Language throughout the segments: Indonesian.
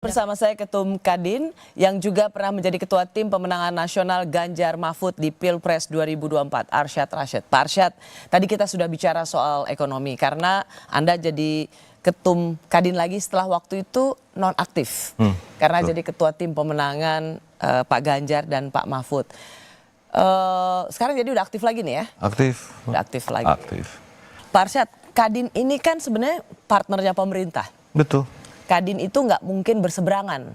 Bersama saya Ketum Kadin yang juga pernah menjadi Ketua Tim Pemenangan Nasional Ganjar Mahfud di Pilpres 2024, Arsyad Rashid. Pak Arsyad, tadi kita sudah bicara soal ekonomi karena Anda jadi Ketum Kadin lagi setelah waktu itu nonaktif. Karena jadi Ketua Tim Pemenangan Pak Ganjar dan Pak Mahfud. Sekarang jadi udah aktif lagi nih ya? Aktif. Udah aktif lagi. Aktif. Pak Arsyad, Kadin ini kan sebenarnya partnernya pemerintah. Betul. Kadin itu nggak mungkin berseberangan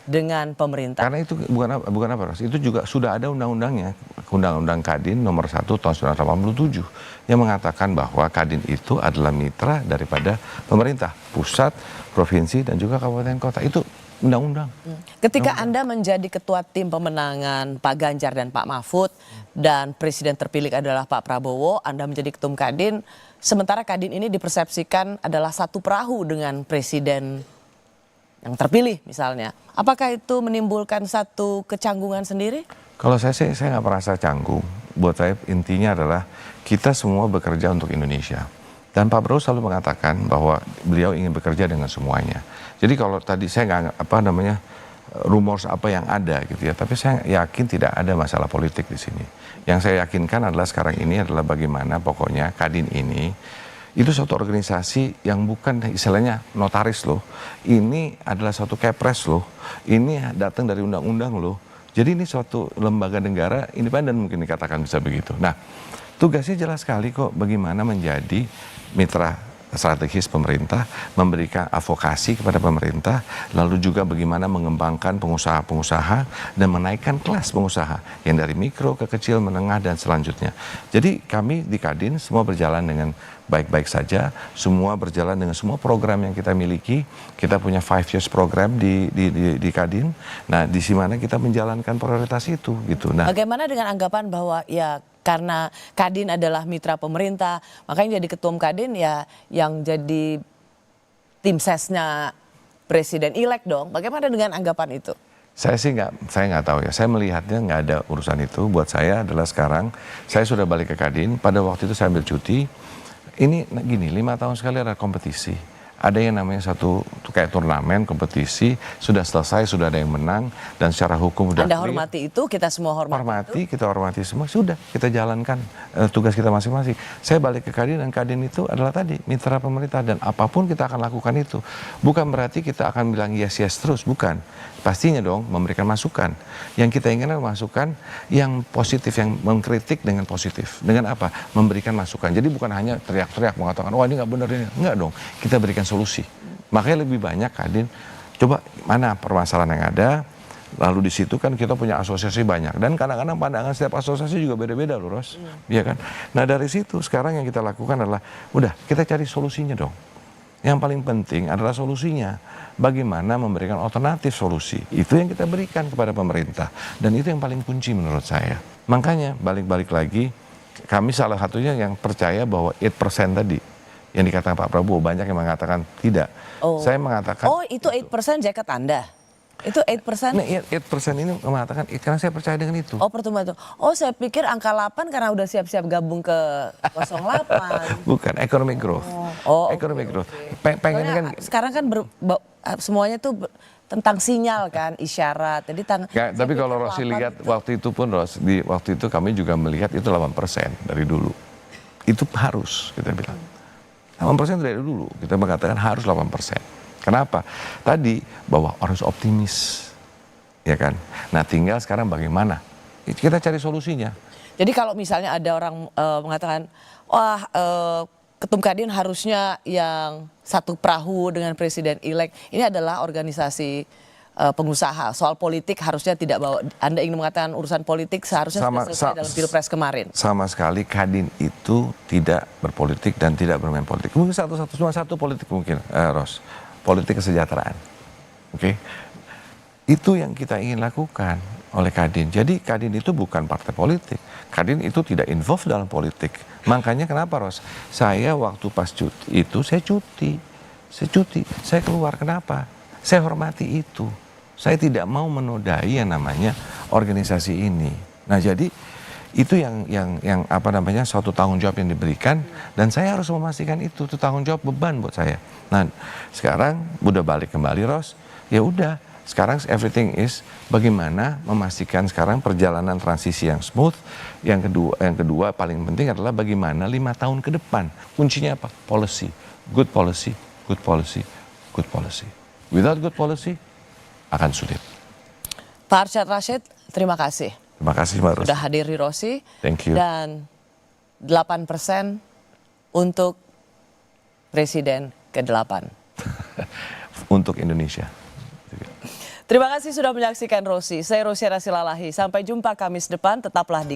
dengan pemerintah. Karena itu bukan apa, Ros. Itu juga sudah ada undang-undangnya, Undang-Undang Kadin nomor 1 tahun 1987 yang mengatakan bahwa Kadin itu adalah mitra daripada pemerintah, pusat, provinsi dan juga kabupaten kota. Itu undang-undang. Ketika Anda menjadi Ketua Tim Pemenangan Pak Ganjar dan Pak Mahfud dan Presiden terpilih adalah Pak Prabowo, Anda menjadi Ketum Kadin, sementara Kadin ini dipersepsikan adalah satu perahu dengan Presiden yang terpilih misalnya. Apakah itu menimbulkan satu kecanggungan sendiri? Kalau saya nggak merasa canggung. Buat saya intinya adalah kita semua bekerja untuk Indonesia. Dan Pak Prabowo selalu mengatakan bahwa beliau ingin bekerja dengan semuanya. Jadi kalau tadi saya nggak rumors apa yang ada gitu ya. Tapi saya yakin tidak ada masalah politik di sini. Yang saya yakinkan adalah sekarang ini adalah bagaimana pokoknya Kadin ini itu suatu organisasi yang bukan istilahnya notaris loh. Ini adalah suatu kepres loh. Ini datang dari undang-undang loh. Jadi ini suatu lembaga negara independen mungkin dikatakan bisa begitu. Nah, tugasnya jelas sekali kok bagaimana menjadi mitra strategis pemerintah, memberikan advokasi kepada pemerintah, lalu juga bagaimana mengembangkan pengusaha-pengusaha dan menaikkan kelas pengusaha yang dari mikro ke kecil, menengah dan selanjutnya. Jadi kami di Kadin semua berjalan dengan baik-baik saja, semua berjalan dengan semua program yang kita miliki. Kita punya 5 years program di Kadin. Nah, di mana kita menjalankan prioritas itu gitu. Nah, bagaimana dengan anggapan bahwa ya karena Kadin adalah mitra pemerintah, makanya jadi ketum Kadin ya yang jadi tim sesnya Presiden-elek dong. Bagaimana dengan anggapan itu? Saya nggak tahu ya. Saya melihatnya nggak ada urusan itu. Buat saya adalah sekarang saya sudah balik ke Kadin. Pada waktu itu saya ambil cuti. Ini gini, 5 tahun sekali ada kompetisi. Ada yang namanya satu kayak turnamen, kompetisi, sudah selesai, sudah ada yang menang, dan secara hukum sudah Anda hormati itu, kita semua hormati itu. Kita hormati semua, sudah kita jalankan tugas kita masing-masing. Saya balik ke Kadin dan Kadin itu adalah tadi mitra pemerintah dan apapun kita akan lakukan itu. Bukan berarti kita akan bilang yes terus, bukan. Pastinya dong memberikan masukan. Yang kita inginkan masukan yang positif, yang mengkritik dengan positif. Dengan apa? Memberikan masukan. Jadi bukan hanya teriak-teriak mengatakan, wah ini nggak benar ini. Enggak dong, kita berikan solusi. Makanya lebih banyak Kadin, coba mana permasalahan yang ada, lalu di situ kan kita punya asosiasi banyak. Dan kadang-kadang pandangan setiap asosiasi juga beda-beda loh, Ros. Iya kan? Nah dari situ sekarang yang kita lakukan adalah, udah kita cari solusinya dong. Yang paling penting adalah solusinya. Bagaimana memberikan alternatif solusi. Itu yang kita berikan kepada pemerintah. Dan itu yang paling kunci menurut saya. Makanya balik-balik lagi, kami salah satunya yang percaya bahwa 8% tadi, yang dikatakan Pak Prabowo, banyak yang mengatakan tidak. Saya mengatakan... Oh itu 8% jaket Anda? Itu 8%? Nah, 8% ini mengatakan, karena saya percaya dengan itu. Oh pertumbuhan itu. Oh saya pikir angka 8 karena udah siap-siap gabung ke 08. Bukan, economic growth. Economic growth. Pengen kan... Sekarang kan semuanya tuh tentang sinyal kan, isyarat. Jadi tapi kalau Rosi lihat waktu itu pun, waktu itu kami juga melihat itu 8% dari dulu. Itu harus, kita bilang. 8% dari dulu, kita mengatakan harus 8%. Kenapa? Tadi bahwa harus optimis, ya kan? Nah tinggal sekarang bagaimana? Kita cari solusinya. Jadi kalau misalnya ada orang mengatakan, wah Ketum Kadin harusnya yang satu perahu dengan Presiden-elek, ini adalah organisasi pengusaha. Soal politik harusnya tidak bawa. Anda ingin mengatakan urusan politik seharusnya sudah selesai dalam Pilpres kemarin. Sama sekali Kadin itu tidak berpolitik dan tidak bermain politik. Mungkin cuma satu politik mungkin, Ros. Politik kesejahteraan. Oke. Itu yang kita ingin lakukan oleh Kadin. Jadi Kadin itu bukan partai politik. Kadin itu tidak involved dalam politik. Makanya kenapa, Ros? Saya waktu pas cuti itu saya cuti. Saya keluar. Kenapa? Saya hormati itu. Saya tidak mau menodai yang namanya organisasi ini. Nah, jadi itu yang suatu tanggung jawab yang diberikan dan saya harus memastikan itu tanggung jawab beban buat saya. Nah, sekarang udah balik kembali, Ros. Ya udah, sekarang everything is bagaimana memastikan sekarang perjalanan transisi yang smooth. Yang kedua paling penting adalah bagaimana 5 tahun ke depan. Kuncinya apa? Policy, good policy, good policy, good policy. Without good policy akan sulit. Pak Arsyad Rashid, terima kasih. Terima kasih Mbak Rosi. Sudah hadir di Rosi. Thank you. Dan 8% untuk Presiden ke-8. Untuk Indonesia. Terima kasih sudah menyaksikan Rosi. Saya Rosi Rasilalahi. Sampai jumpa Kamis depan, tetaplah di